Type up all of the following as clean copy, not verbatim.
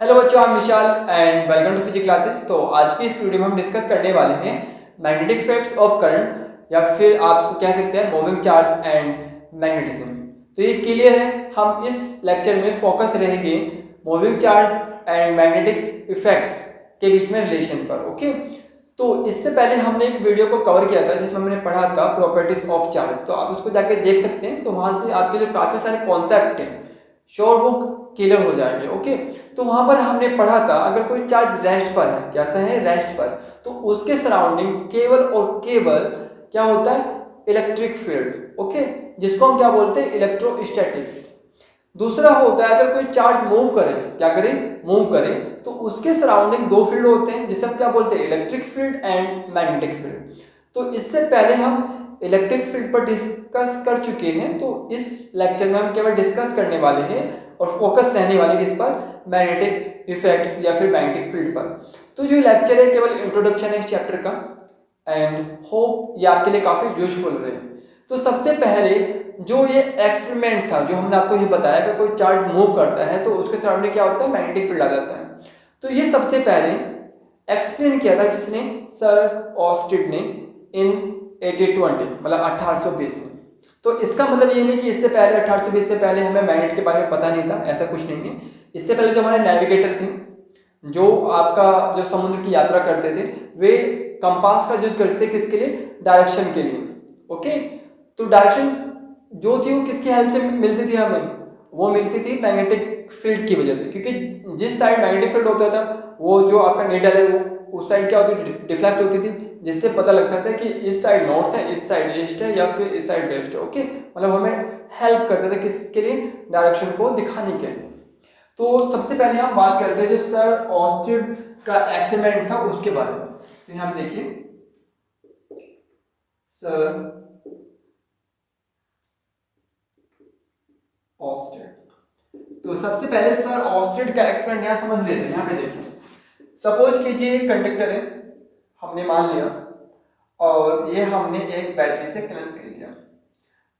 Hello बच्चों, I am Vishal and welcome to physics classes. तो आज की इस वीडियो में हम डिस्कस करने वाले हैं मैग्नेटिक इफेक्ट्स ऑफ करंट, या फिर आप इसको कह सकते हैं मूविंग चार्ज एंड मैग्नेटिज्म। तो ये क्लियर है, हम इस लेक्चर में फोकस रहेंगे moving charge and magnetic effects के बीच में रिलेशन पर। ओके, तो इससे पहले हमने एक वीडियो को कवर किया था जिसमें हमने पढ़ा था प्रॉपर्टीज ऑफ चार्ज, तो आप उसको जाके देख सकते हैं। तो वहां से आपके जो काफी सारे कॉन्सेप्ट हैं श्योर वो क्लियर हो जाएंगे। ओके, तो वहां पर हमने पढ़ा था अगर कोई चार्ज रेस्ट पर है, कैसा है, रेस्ट पर, तो उसके सराउंडिंग केवल और केवल क्या होता है, इलेक्ट्रिक फील्ड। ओके, जिसको हम क्या बोलते हैं, इलेक्ट्रोस्टैटिक्स। दूसरा होता है अगर कोई चार्ज मूव करे, क्या करे, मूव करे, तो उसके सराउंडिंग दो फील्ड होते हैं जिसे हम क्या बोलते हैं, electric field and magnetic field. तो इससे पहले हम इलेक्ट्रिक फील्ड पर डिस्कस कर चुके हैं, तो इस लेक्चर में हम केवल डिस्कस करने वाले हैं और फोकस रहने वाले किस पर, मैग्नेटिक इफेक्ट्स या फिर मैग्नेटिक फील्ड पर। तो जो लेक्चर है केवल इंट्रोडक्शन है इस चैप्टर का, एंड होप ये आपके लिए काफी यूजफुल रहे। तो सबसे पहले जो ये एक्सपेरिमेंट था, जो हमने आपको ये बताया कि कोई चार्ज मूव करता है तो उसके सराउंडिंग क्या होता है, मैग्नेटिक फील्ड आ जाता है। तो ये सबसे पहले एक्सप्लेन किया था किसने, सर ऑस्टिड ने, इन 1820 मतलब 1820 में। तो इसका मतलब ये नहीं कि इससे पहले 1820 से पहले हमें मैग्नेट के बारे में पता नहीं था, ऐसा कुछ नहीं है। इससे पहले जो हमारे नेविगेटर थे, जो आपका जो समुद्र की यात्रा करते थे, वे कंपास का यूज करते थे किसके लिए, डायरेक्शन के लिए। ओके, तो डायरेक्शन जो थी वो किसकी हेल्प से मिलती थी हमें, वो मिलती थी मैग्नेटिक फील्ड की वजह से, क्योंकि जिस साइड मैग्नेटिक फील्ड होता था वो जो आपका नीडल है वो उस साइड क्या होती थी, डिफ्लेक्ट होती थी, जिससे पता लगता था कि इस साइड नॉर्थ है, इस साइड ईस्ट है, या फिर इस साइड वेस्ट है। ओके, मतलब हमें हेल्प करते थे किसके लिए, डायरेक्शन को दिखाने के लिए। तो सबसे पहले हम बात करते हैं जो सर ऑस्टिड का एक्सपेरिमेंट था उसके बारे में। तो यहाँ पे देखिए, सर ऑस्टिड। तो सबसे पहले सर ऑस्टिड का एक्सपेरिमेंट यहाँ समझ लेते हैं। यहाँ पे देखिए, सपोज कीजिए एक कंडक्टर है, हमने मान लिया, और ये हमने एक बैटरी से कनेक्ट कर दिया।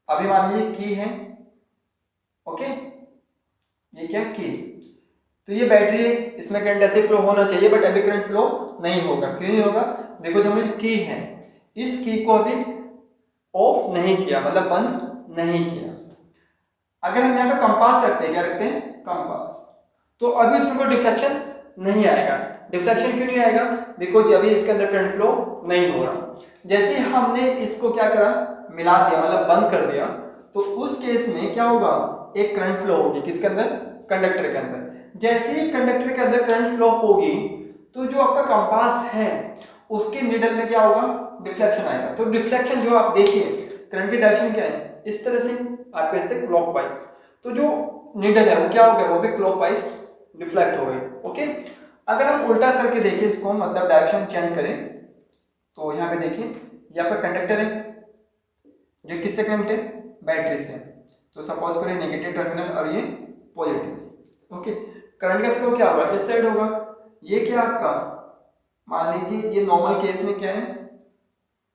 अभी मान लीजिए की है, ओके, ये क्या की, तो ये बैटरी है, इसमें करंट ऐसे फ्लो होना चाहिए, बट अभी करंट फ्लो नहीं होगा। क्यों नहीं होगा, देखो जो हमने की है, इस की को अभी ऑफ नहीं किया, मतलब बंद नहीं किया। अगर हम यहाँ पे कंपास रखते हैं, क्या रखते हैं, कंपास, तो अभी इसमें कोई डिफ्लेक्शन नहीं आएगा। डिफ्लेक्शन क्यों नहीं आएगा, बिकॉज अभी इसके अंदर करंट फ्लो नहीं हो रहा। जैसे हमने इसको क्या करा, मिला दिया, मतलब बंद कर दिया, तो उस केस में क्या होगा, एक करंट फ्लो होगी किसके अंदर, कंडक्टर के अंदर। जैसे ही कंडक्टर के अंदर करंट फ्लो होगी, तो जो आपका कंपास है उसके नीडल में क्या होगा, डिफ्लेक्शन आएगा। तो डिफ्लेक्शन जो आप देखिए, करंट की डायरेक्शन क्या है, इस तरह से आप कहते हैं क्लॉकवाइज, तो जो नीडल है वो क्या हो गया, वो भी क्लॉकवाइज डिफ्लेक्ट हो गई। ओके, अगर हम उल्टा करके देखें इसको, मतलब डायरेक्शन चेंज करें, तो यहाँ पे देखिए, ये आपका कंडक्टर है जो किससे कनेक्ट है, बैटरी से। तो सपोज करें नेगेटिव टर्मिनल और ये पॉजिटिव। ओके, करंट का फ्लो क्या होगा, इस साइड होगा। ये क्या आपका, मान लीजिए ये नॉर्मल केस में क्या है,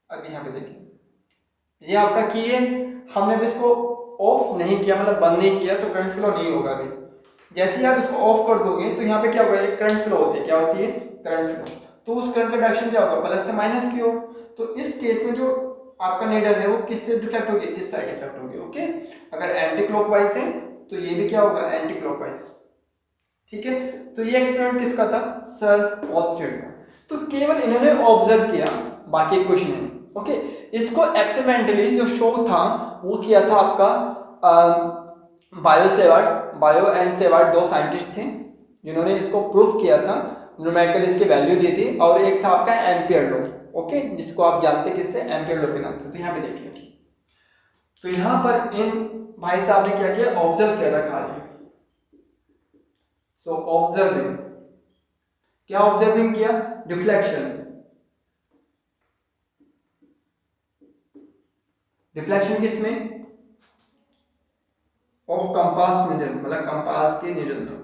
अभी यहाँ पे देखिए, ये आपका की है, हमने भी इसको ऑफ नहीं किया, मतलब बंद नहीं किया, तो करंट फ्लो नहीं होगा अभी। जैसे ही आप इसको ऑफ कर दोगे तो यहाँ पे क्या होगा, एक करंट फ्लो होती है, क्या होती है, करंट फ्लो। तो उस करंट का डायरेक्शन क्या होगा, प्लस से माइनस की ओर। तो इस केस में जो आपका नीडल है वो किस तरफ डिफ्लेक्ट होगी, इस साइड डिफ्लेक्ट होगी। ओके, अगर एंटी क्लॉकवाइज है तो ये भी क्या होगा, एंटी क्लॉकवाइज। ठीक है, तो ये एक्सपेरिमेंट किसका था, सर ऑस्टिड का। तो केवल इन्होंने ऑब्जर्व किया, बाकी कुछ नहीं। ओके, इसको एक्सपेरिमेंटली जो शो था वो किया था आपका बायो एंड सेवार्ट, दो साइंटिस्ट थे जिन्होंने इसको प्रूफ किया था, न्यूमेरिकल इसकी वैल्यू दी थी, और एक था आपका एम्पियर लॉ। ओके, जिसको आप जानते हैं किससे, एम्पियर लॉ के नाम से। तो यहाँ पे देखिए, तो यहाँ पर इन भाई साहब ने क्या किया, ऑब्जर्व किया था खाली। सो ऑब्जर्विंग, क्या ऑब्जर्विंग किया, डिफ्लेक्शन। डिफ्लेक्शन किसमें, ऑफ कंपास नीडल, मतलब कंपास के नीडल में।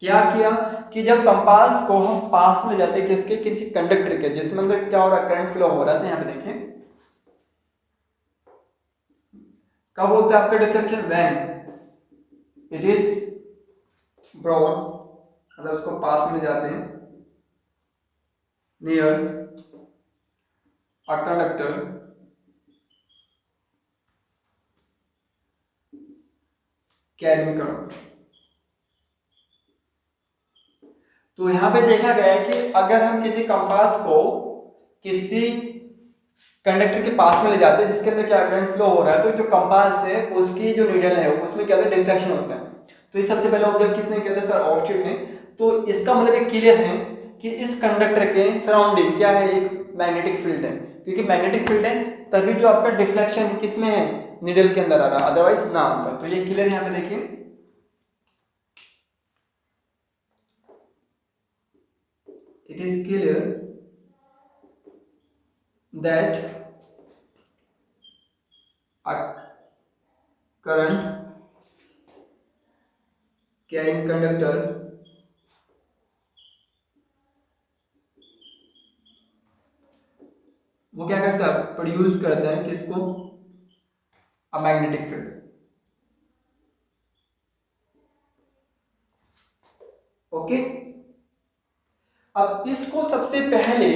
क्या किया कि जब कंपास को हम पास में ले जाते किसके, किसी कंडक्टर के, जिसमें अंदर क्या हो रहा है, करंट फ्लो हो रहा था। यहाँ पे देखें, कब होता है आपका deflection, when it is broad मतलब उसको पास में ले जाते हैं, near a conductor carrying current. तो यहां पे देखा गया है कि अगर हम किसी कंपास को किसी कंडक्टर के पास में ले जाते हैं जिसके अंदर क्या करंट फ्लो हो रहा है, तो जो कंपास है उसकी जो नीडल है उसमें क्या होता है, डिफ्लेक्शन होता है। तो ये सबसे पहले ऑब्जर्व कितने किया था सर, ऑस्टिन ने। तो इसका मतलब एक क्लियर है कि इस कंडक्टर के सराउंडिंग क्या है, एक मैग्नेटिक फील्ड है, क्योंकि मैग्नेटिक फील्ड है तभी जो आपका डिफ्लेक्शन किसमें है, नीडल के अंदर आ रहा है, अदरवाइज ना आता। तो ये क्लियर यहाँ पे देखिए, it is clear that a current carrying conductor वो क्या करता है, प्रोड्यूस करता है किसको, अ मैग्नेटिक फील्ड। ओके, अब इसको सबसे पहले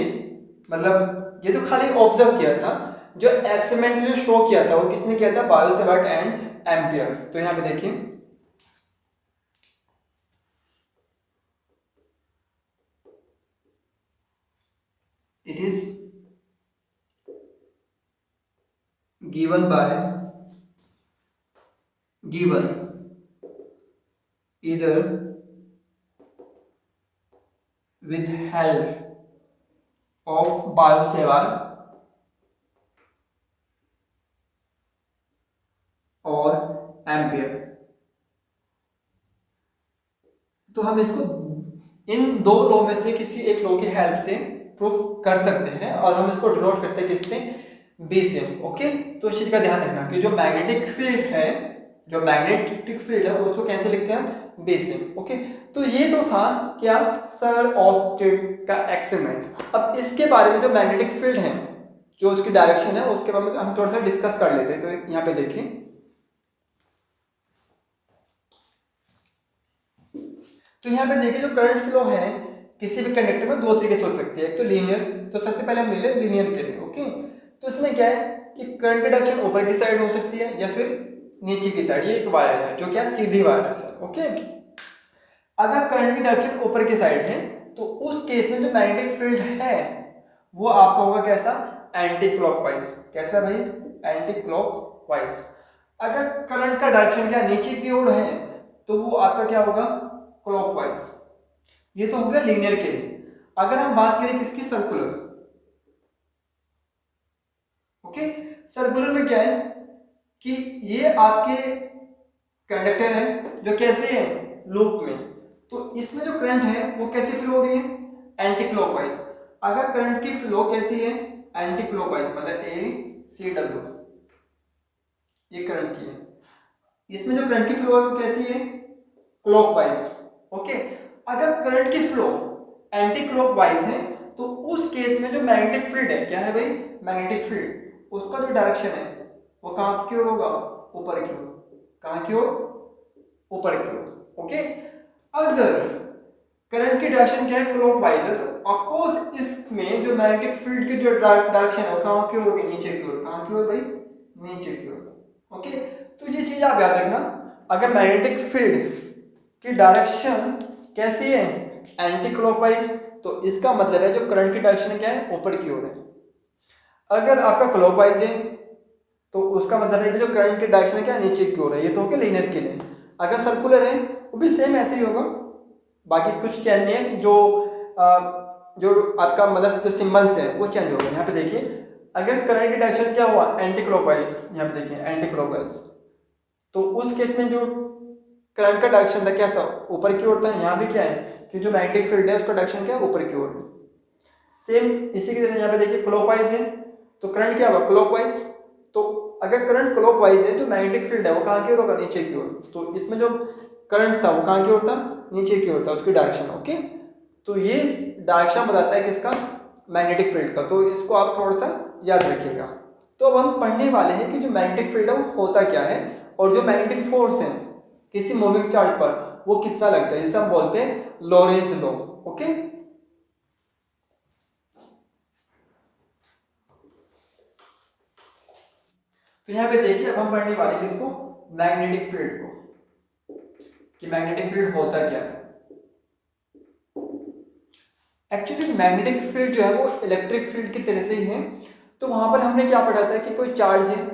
मतलब ये तो खाली ऑब्जर्व किया था, जो एक्सपेरिमेंटली शो किया था वो किसने किया था, बायो-सेवर्ट एंड एम्पियर। तो यहां पे देखिए, it is given either with help of Biot-Savart और एम्पियर। तो हम इसको इन दो लॉ में से किसी एक लॉ की हेल्प से प्रूफ कर सकते हैं, और हम इसको डिनोट करते हैं किससे, बी से। ओके, तो इस चीज का ध्यान रखना कि जो मैग्नेटिक फील्ड है, जो मैग्नेटिक फील्ड है उसको कैसे लिखते हैं, बी से। ओके, तो ये तो था क्या, सर ऑस्टिन का एक्सपेरिमेंट। अब इसके बारे में जो मैग्नेटिक फील्ड है, जो उसकी डायरेक्शन है, उसके बारे में हम थोड़ा सा डिस्कस कर लेते हैं। तो यहाँ पे देखिए, तो यहाँ पे देखिए जो करंट फ्लो है किसी भी कंडक्टर में दो तरीके से हो सकती है, एक तो लीनियर। तो सबसे पहले हम ले लें लीनियर के लिए। ओके, तो इसमें क्या है कि करंट की डायरेक्शन ऊपर की साइड हो सकती है या फिर नीचे की साइड। ये एक वायर है जो क्या सीधी वायर है सर। ओके, अगर करंट की डायरेक्शन ऊपर की साइड है तो उस केस में जो मैग्नेटिक फील्ड है वो आपका होगा कैसा, एंटी क्लॉकवाइज। कैसा भाई, एंटी क्लॉकवाइज। अगर करंट का डायरेक्शन क्या नीचे की ओर है तो वो आपका क्या होगा, क्लॉकवाइज। ये तो हो गया लीनियर के लिए। अगर हम बात करें किसकी, सर्कुलर। ओके, सर्कुलर में क्या है कि ये आपके कंडक्टर है जो कैसे है, लूप में। तो इसमें जो करंट है वो कैसे फ्लो हो रही है, एंटी क्लॉकवाइज। अगर करंट की फ्लो कैसी है, एंटी क्लॉकवाइज, मतलब ए सी डब्ल्यू, ये करंट की है। इसमें जो करंट की फ्लो है वो कैसी है, क्लॉकवाइज। ओके, अगर करंट की फ्लो एंटी क्लॉकवाइज है तो उस केस में जो मैग्नेटिक फील्ड है, क्या है भाई, मैग्नेटिक फील्ड, उसका जो डायरेक्शन है वो कहां की ओर होगा, ऊपर की ओर। कहां की ओर, ऊपर की ओर। ओके, अगर करंट की डायरेक्शन क्या है, क्लॉकवाइज है, तो ऑफ कोर्स इसमें जो मैग्नेटिक फील्ड की जो डायरेक्शन है वो कहां की ओर होगी, नीचे की ओर। कहां की ओर भाई, नीचे की ओर। ओके, तो ये चीज आप याद रखना, अगर मैग्नेटिक फील्ड की डायरेक्शन कैसी है, एंटी क्लॉकवाइज, तो इसका मतलब है जो करंट की डायरेक्शन क्या है, ऊपर की ओर है। अगर आपका क्लॉकवाइज है तो उसका मतलब है कि जो करंट की डायरेक्शन है क्या, नीचे की ओर है। ये तो हो गया लीनियर के लिए। अगर सर्कुलर है वो भी सेम ऐसे ही होगा, बाकी कुछ चेंज नहीं है। जो आपका मतलब जो सिंबल्स है वो चेंज हो गए। यहाँ पे देखिए, अगर करंट की डायरेक्शन क्या हुआ, एंटी क्लॉकवाइज, यहाँ पे देखिए एंटी क्लॉकवाइज, तो उस केस में जो करंट का डायरेक्शन था कैसा, ऊपर की ओर था। यहाँ भी क्या है कि जो मैग्नेटिक फील्ड है उसका डायरेक्शन क्या है, ऊपर की ओर है। सेम इसी की तरह यहाँ पे देखिए क्लॉकवाइज है तो करंट क्या होगा, क्लॉकवाइज। तो अगर करंट क्लॉकवाइज है तो मैग्नेटिक फील्ड है वो कहाँ की ओर होगा, नीचे की ओर। तो इसमें जो करंट था वो कहाँ की ओर था, नीचे की ओर था, उसकी डायरेक्शन। ओके, तो ये डायरेक्शन बताता है किसका, मैग्नेटिक फील्ड का। तो इसको आप थोड़ा सा याद रखिएगा। तो अब हम पढ़ने वाले हैं कि जो मैग्नेटिक फील्ड है वो होता क्या है, और जो मैग्नेटिक फोर्स है किसी मूविंग चार्ज पर वो कितना लगता है, जिसे हम बोलते हैं लॉरेंज लॉ। ओके, तो यहाँ पे देखिए अब हम पढ़ने वाले किसको, मैग्नेटिक फील्ड को, कि मैग्नेटिक फील्ड होता क्या है। एक्चुअली मैग्नेटिक फील्ड जो है वो इलेक्ट्रिक फील्ड की तरह से ही है। तो वहां पर हमने क्या पढ़ा था कि कोई चार्ज है,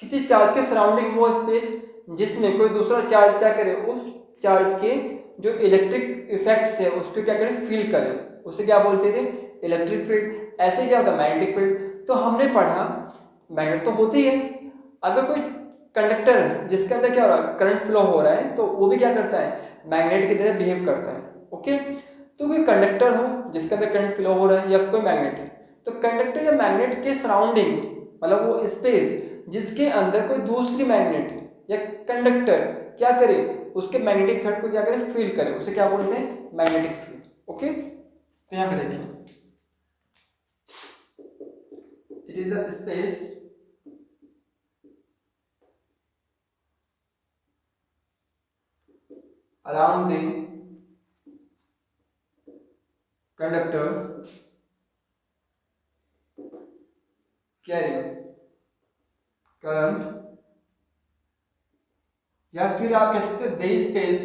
किसी चार्ज के सराउंडिंग वो स्पेस जिसमें कोई दूसरा चार्ज क्या करे, उस चार्ज के जो इलेक्ट्रिक इफेक्ट्स है उसको क्या करे, फील करे, उसे क्या बोलते थे, इलेक्ट्रिक फील्ड। ऐसे क्या होता है मैग्नेटिक फील्ड। तो हमने पढ़ा मैग्नेट तो होती है, अगर कोई कंडक्टर है जिसके अंदर क्या हो रहा है, करंट फ्लो हो रहा है, तो वो भी क्या करता है, मैग्नेट की तरह बिहेव करता है। ओके, तो कोई कंडक्टर हो जिसके अंदर करंट फ्लो हो रहा है या फिर कोई मैग्नेट है, तो कंडक्टर या मैग्नेट के सराउंडिंग मतलब वो स्पेस जिसके अंदर कोई दूसरी मैग्नेट या कंडक्टर क्या करे, उसके मैग्नेटिक फील्ड को क्या करे, फील करे, उसे क्या बोलते हैं, मैग्नेटिक फील्ड। ओके, तो यहाँ पे देखिए it is a space around the conductor carrying current, या फिर आप कह सकते हैं दे स्पेस।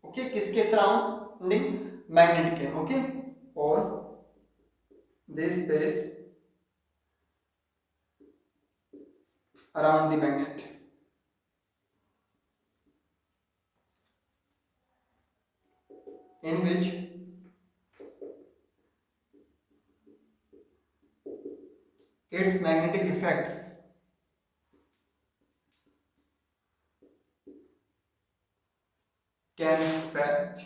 ओके, किसके सराउंडिंग, मैग्नेट के। ओके, और the space around the magnet in which its magnetic effects can fetch,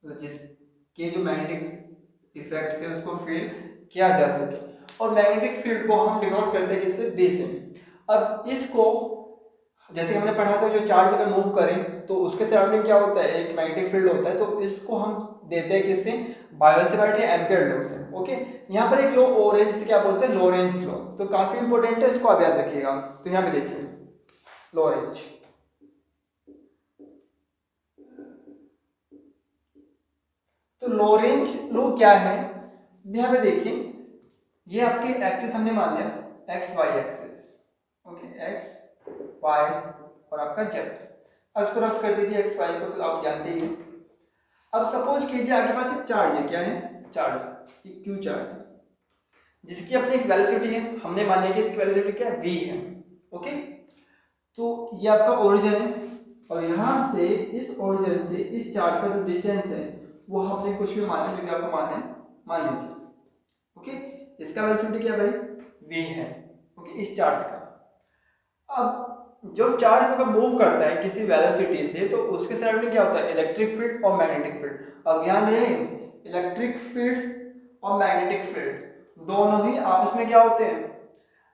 जिसके जो मैग्नेटिक इफेक्ट्स है उसको फील किया जा सके। और मैग्नेटिक फील्ड को हम डिनोट करते हैं किससे, बी से। अब इसको जैसे हमने पढ़ा था जो चार्ज अगर मूव करें तो उसके सराउंडिंग क्या होता है, एक मैग्नेटिक फील्ड होता है, तो इसको हम देते हैं किससे, बायो-सेवर्ट या एम्पियर लॉ से। ओके, यहाँ पर एक लॉ और है जिसे क्या बोलते हैं, लॉरेंज लॉ, तो काफी इंपॉर्टेंट है, इसको आप याद रखिएगा। तो यहाँ पे देखिए लॉरेंज, तो लॉरेंज लॉ क्या है, यहाँ पे देखिए ये आपके एक्सिस हमने मान लिया, X Y axis. Okay, X Y और आपका जेड। अब इसको रफ कर दीजिए एक्स वाई को, तो आप जानते ही हैं। अब सपोज कीजिए आपके पास एक चार्ज है, क्या है, चार्ज, एक क्यू चार्ज है जिसकी अपनी एक वेलोसिटी है, हमने मान लिया कि इसकी वेलोसिटी क्या है, v है। ओके, तो ये आपका ओरिजिन है और यहाँ से इस ओरिजिन से इस चार्ज का जो डिस्टेंस है वो हमने कुछ भी माना, जो भी आपको मानना है मान लीजिए। ओके, इसका वेलोसिटी क्या भाई, v है। ओके, इस चार्ज का। अब जो चार्ज अगर मूव करता है किसी वेलोसिटी से तो उसके सराउंडिंग क्या होता है, इलेक्ट्रिक फील्ड और मैग्नेटिक फील्ड। अब ध्यान रहे, इलेक्ट्रिक फील्ड और मैग्नेटिक फील्ड दोनों ही आपस में क्या होते हैं,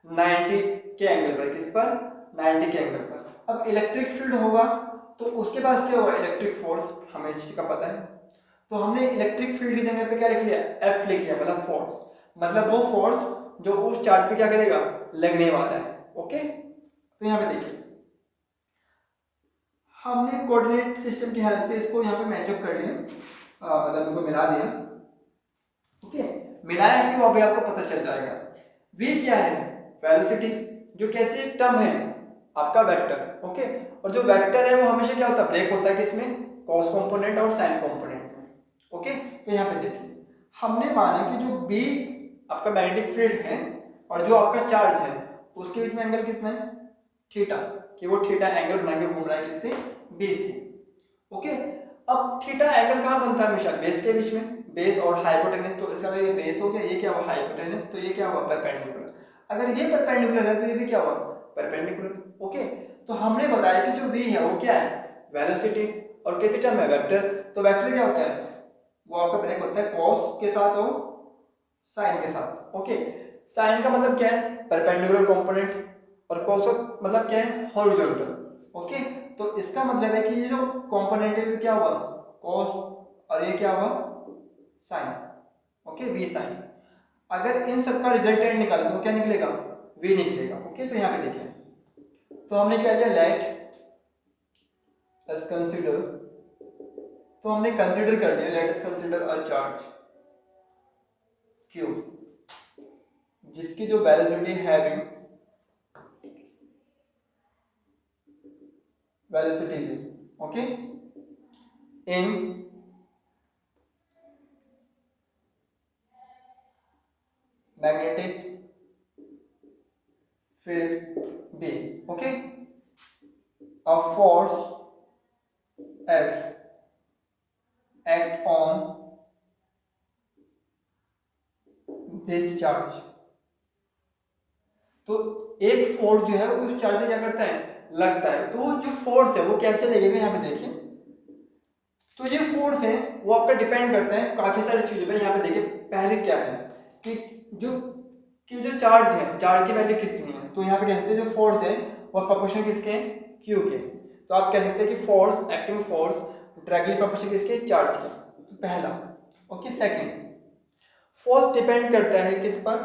90 के एंगल पर। किस पर, 90 के एंगल पर। अब इलेक्ट्रिक फील्ड होगा तो उसके पास क्या होगा, इलेक्ट्रिक फोर्स, हमें इस चीज का पता है। तो हमने इलेक्ट्रिक फील्ड की जगह पे क्या लिख लिया, एफ लिख लिया, मतलब फोर्स, मतलब वो फोर्स जो उस चार्ज पे क्या करेगा, लगने वाला है। ओके, तो यहाँ पे देखिए हमने कोऑर्डिनेट सिस्टम की हेल्प से इसको यहाँ पे मैचअप कर लिया, मतलब इनको मिला दिया। ओके, मिलाया कि वो अभी आपको पता चल जाएगा। v क्या है, वेलोसिटी, जो कैसी टर्म है, आपका वेक्टर। ओके, और जो वेक्टर है वो हमेशा क्या होता है, ब्रेक होता है किसमें, कॉस कंपोनेंट और साइन कंपोनेंट में। ओके, तो यहाँ पे देखिए हमने माना कि जो b आपका मैग्नेटिक फील्ड है और जो आपका चार्ज है उसके बीच में एंगल कितना है, थीटा, कि वो थीटा एंगल बना के घूम रहा है किससे, बेस से। ओके, अब थीटा एंगल कहाँ बनता है, हमेशा बेस के बीच में, बेस और हाइपोटेनस। तो इसका ये बेस हो गया, ये क्या हुआ, हाइपोटेनस, तो ये क्या हुआ, परपेंडिकुलर। अगर ये परपेंडिकुलर है तो ये भी क्या हुआ, परपेंडिकुलर। ओके, तो हमने बताया कि जो v है वो क्या है, वेलोसिटी, और कैसी टर्म है, वेक्टर। तो वेक्टर क्या होता है, वो आपका ब्रेक होता है कॉस के साथ और साइन के साथ। ओके, साइन का मतलब क्या है, परपेंडिकुलर कंपोनेंट, और कॉस मतलब क्या है, हॉरिजॉन्टल। ओके, तो इसका मतलब है कि ये जो कंपोनेंट है क्या हुआ, कॉस, और ये क्या हुआ, साइन। Okay, we sign. अगर इन सब का रिजल्टेंट निकाले तो क्या निकलेगा, वी निकलेगा। ओके, तो यहाँ पे देखिए, तो हमने क्या किया, लेट अस कंसीडर तो हमने कंसीडर कर लिया, let us consider a charge Q जिसकी जो velocity having velocity v, okay, in magnetic field B, okay, a force F act on this charge। तो एक फोर्स जो है उस चार्ज में क्या करता है, लगता है। तो जो फोर्स है वो कैसे लगेगा, यहाँ पे देखिए। तो ये फोर्स है वो आपका डिपेंड करता है काफी सारी चीजों पे। यहाँ पे देखिए पहले क्या है कि जो चार्ज है, चार्ज की वैल्यू कितनी है। तो यहाँ पे कह सकते हैं जो फोर्स है वो प्रोपोर्शनल किसके हैं, क्यू के। तो आप कह सकते हैं कि force, acting force directly proportional किसके, चार्ज के। तो पहला, ओके। सेकंड, फोर्स डिपेंड करता है किस पर,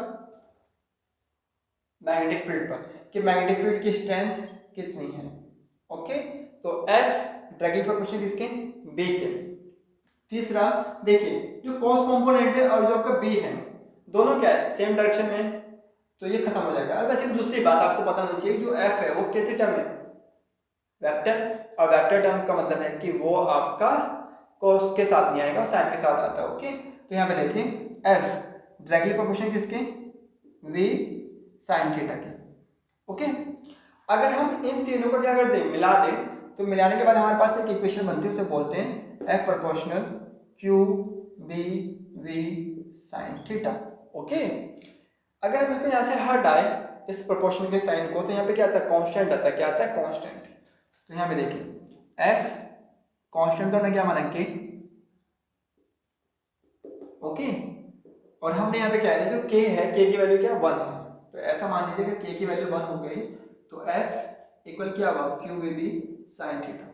मैग्नेटिक फील्ड पर, कि मैग्नेटिक फील्ड की स्ट्रेंथ कितनी है, ओके। तो F डायरेक्टली प्रोपोर्शनल किसके, B के। तीसरा देखिए जो कॉस कंपोनेंट है और जो आपका B है दोनों क्या है, सेम डायरेक्शन में, तो ये खत्म हो जाएगा। और वैसे दूसरी बात आपको पता होनी चाहिए, जो F है वो कैसी टर्म है, वेक्टर। और वेक्टर टर्म का मतलब है कि वो आपका कॉस के साथ नहीं आएगा, साइन के साथ आता है, ओके। तो यहाँ पे देखिए F डायरेक्टली प्रोपोर्शनल किसके, V साइन थीटा के, ओके। अगर हम इन तीनों को क्या कर दें, मिला दें, तो मिलाने के बाद हमारे पास एक इक्वेशन बनती है, उसे बोलते हैं F proportional Q B V sine theta, okay. अगर हम इसको यहाँ से हटाए इस प्रोपोर्शनल के साइन को, तो यहाँ पे क्या आता है, कांस्टेंट आता है। क्या आता है, कांस्टेंट। तो यहाँ पे देखिए F कांस्टेंट का क्या माना, K, ओके। और हमने यहाँ पे क्या है, जो K है, K की वैल्यू क्या, 1 है। तो ऐसा मान लीजिए कि K की वैल्यू 1 हो गई, तो F इक्वल क्या हुआ, Q V B sine theta.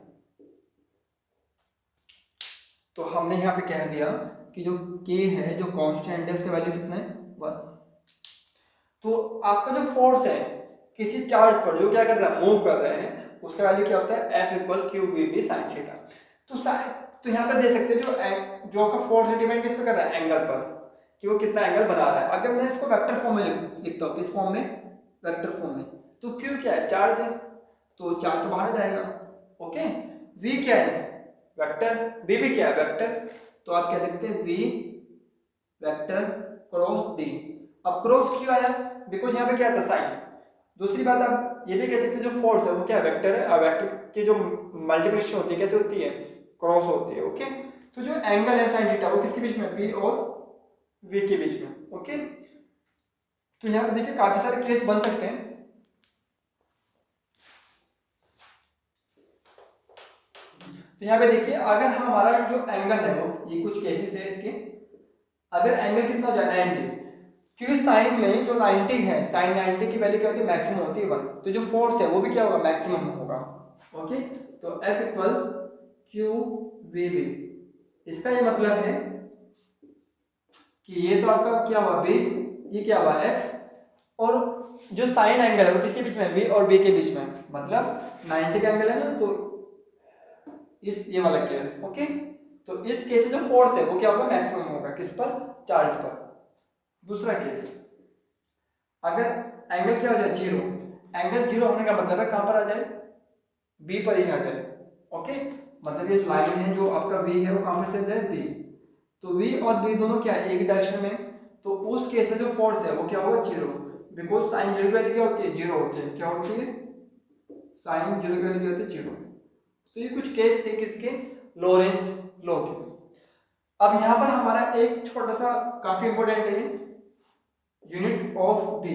तो हमने यहाँ पे कह दिया कि जो K है, जो कांस्टेंट है, उसका वैल्यू कितना है, 1। तो आपका जो फोर्स है किसी चार्ज पर जो क्या कर रहा है, मूव कर रहे हैं, उसका वैल्यू क्या होता है, F equal Q V B sine theta. तो यहाँ पर दे सकते हैं जो आपका फोर्स है डिपेंड किस पे कर रहा है, एंगल पर, कि वो कितना एंगल बना रहा है। अगर मैं इसको वेक्टर फॉर्म में लिखता हूँ, इस फॉर्म में, वेक्टर फॉर्म में, तो Q क्या है, चार्ज है, तो चार्ज तो बाहर जाएगा, ओके। V क्या है, वेक्टर, B भी क्या है, वेक्टर। तो आप कह सकते हैं V वेक्टर क्रॉस B। अब क्रॉस क्यों आया, बिकॉज यहाँ पे क्या था, साइन। दूसरी बात आप ये भी कह सकते हैं जो फोर्स है वो क्या है, वेक्टर है, और वेक्टर की जो मल्टीप्लिकेशन होती है कैसे होती है, क्रॉस होती है, ओके। तो जो एंगल है साइन थीटा वो किसके बीच में, B और V के बीच में, ओके। तो यहाँ पे देखिए काफी सारे केस बन सकते हैं। तो यहाँ पे देखिए अगर हमारा जो एंगल है वो, ये कुछ केसेस है इसके, अगर एंगल कितना हो जाए 90, क्योंकि साइन में जो 90 है, साइन 90 की वैल्यू क्या होती है, मैक्सिमम होती है 1। तो जो फोर्स है वो भी क्या होगा, मैक्सिमम होगा, ओके। तो F equal Q V B, इसका ये मतलब है कि ये तो आपका क्या हुआ, B, ये क्या हुआ, F, और जो साइन एंगल है वो किसके बीच में, V और B के बीच में, मतलब 90 का एंगल है ना, तो इस ये वाला केस, ओके। तो इस केस में जो फोर्स है वो क्या होगा, मैक्सिमम होगा, किस पर, चार्ज पर। दूसरा केस, अगर एंगल क्या हो जाए, 0, एंगल 0 होने का मतलब है कहां पर आ जाए, B पर ही आ जाए, ओके। मतलब ये लाइन है जो आपका V है वो कहां पर चल जाए, B। तो V और B दोनों क्या है, एक डायरेक्शन में। तो उस केस में जो फोर्स है वो क्या होगा, 0, बिकॉज साइन 0 की वैल्यू क्या होती है, 0 होती है। क्या होती है, साइन 0 की वैल्यू क्या होती है, 0। तो ये कुछ केस थे किसके, लॉरेंज लॉ के। अब यहाँ पर हमारा एक छोटा सा काफी इंपॉर्टेंट है, यूनिट ऑफ B,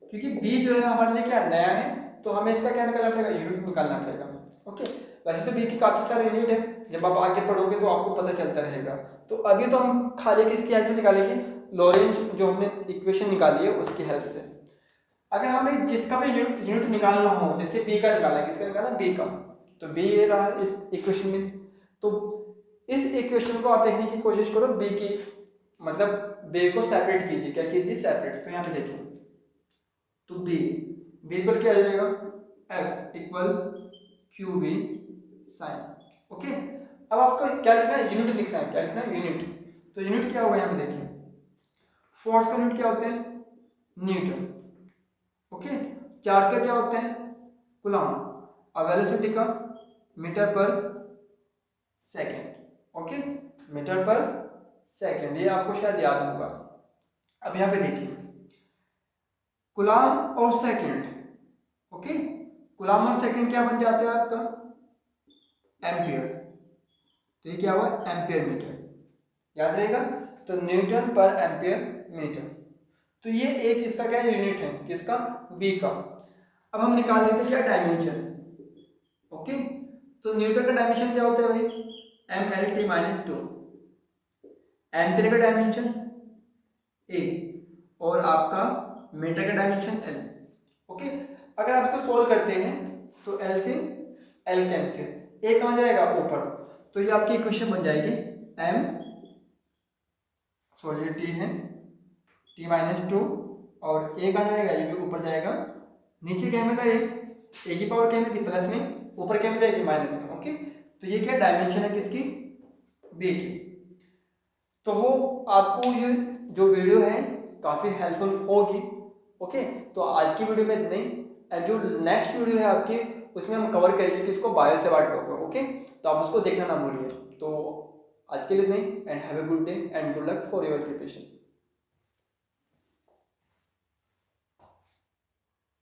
क्योंकि B जो है हमारे लिए क्या नया है, तो हमें इसका क्या निकालना पड़ेगा, यूनिट निकालना पड़ेगा, ओके। वैसे तो B की काफी सारे यूनिट है, जब आप आगे पढ़ोगे तो आपको पता चलता रहेगा। तो अभी तो हम खाली किसकी हेल्प से निकालेंगे, लॉरेंज जो हमने इक्वेशन निकाली है उसकी हेल्प से। अगर हमें जिसका भी यूनिट निकालना हो, जैसे B का निकालना है, किसका निकालना, B का, तो B ये रहा इस इक्वेशन में। तो इस इक्वेशन को आप देखने की कोशिश करो, B की मतलब B को सेपरेट कीजिए, क्या कीजिए, सेपरेट। तो यहाँ पे देखिए, तो B इक्वल क्या आ जाएगा, F equal Q V sine, okay. अब आपको क्या लिखना है, यूनिट लिखना है। क्या लिखना है, यूनिट। तो यूनिट क्या होगा यहाँ पे देखिए, फोर्स का यूनिट क्या होते हैं, न्यूटन। ओके, चार्ज का क्या होता है, कूलम्ब। अब वेलोसिटी का मीटर पर सेकेंड। ओके, मीटर पर सेकेंड, ये आपको शायद याद होगा। अब यहाँ पे देखिए कूलम्ब और सेकेंड। ओके, कूलम्ब और सेकेंड क्या बन जाता है आपका, एम्पियर। तो ये क्या हुआ, एम्पियर मीटर, याद रहेगा। तो न्यूटन पर एम्पियर मीटर। तो ये एक इसका क्या यूनिट है, किसका, बी का। अब हम निकाल लेते हैं क्या, डायमेंशन। ओके, तो न्यूटन का डायमेंशन क्या होता है भाई, mL/2। एम्पियर का डायमेंशन ए, और आपका मीटर का डायमेंशन एल। ओके, अगर आप इसको सोल्व करते हैं तो एल से एल कैंसिल, ए कहाँ जाएगा, ऊपर। तो ये आपकी इक्वेशन बन जाएगी ये टी है, t-2, और ए कहाँ जाएगा, ये भी ऊपर जाएगा। नीचे क्या में था, ए की पावर क्या में थी, प्लस में, ऊपर क्या में जाएगी, माइनस में। ओके, तो ये क्या डायमेंशन है किसकी, बी की। तो हो आपको ये जो वीडियो है काफ़ी हेल्पफुल होगी। ओके, तो आज की वीडियो में इतना ही, एंड जो नेक्स्ट वीडियो है आपकी उसमें हम कवर करेंगे किसको, बायो सेवार्ट लॉ को। ओके, तो आप उसको देखना ना भूलिए। तो आज के लिए इतना ही, and have a good day and good luck for your preparation.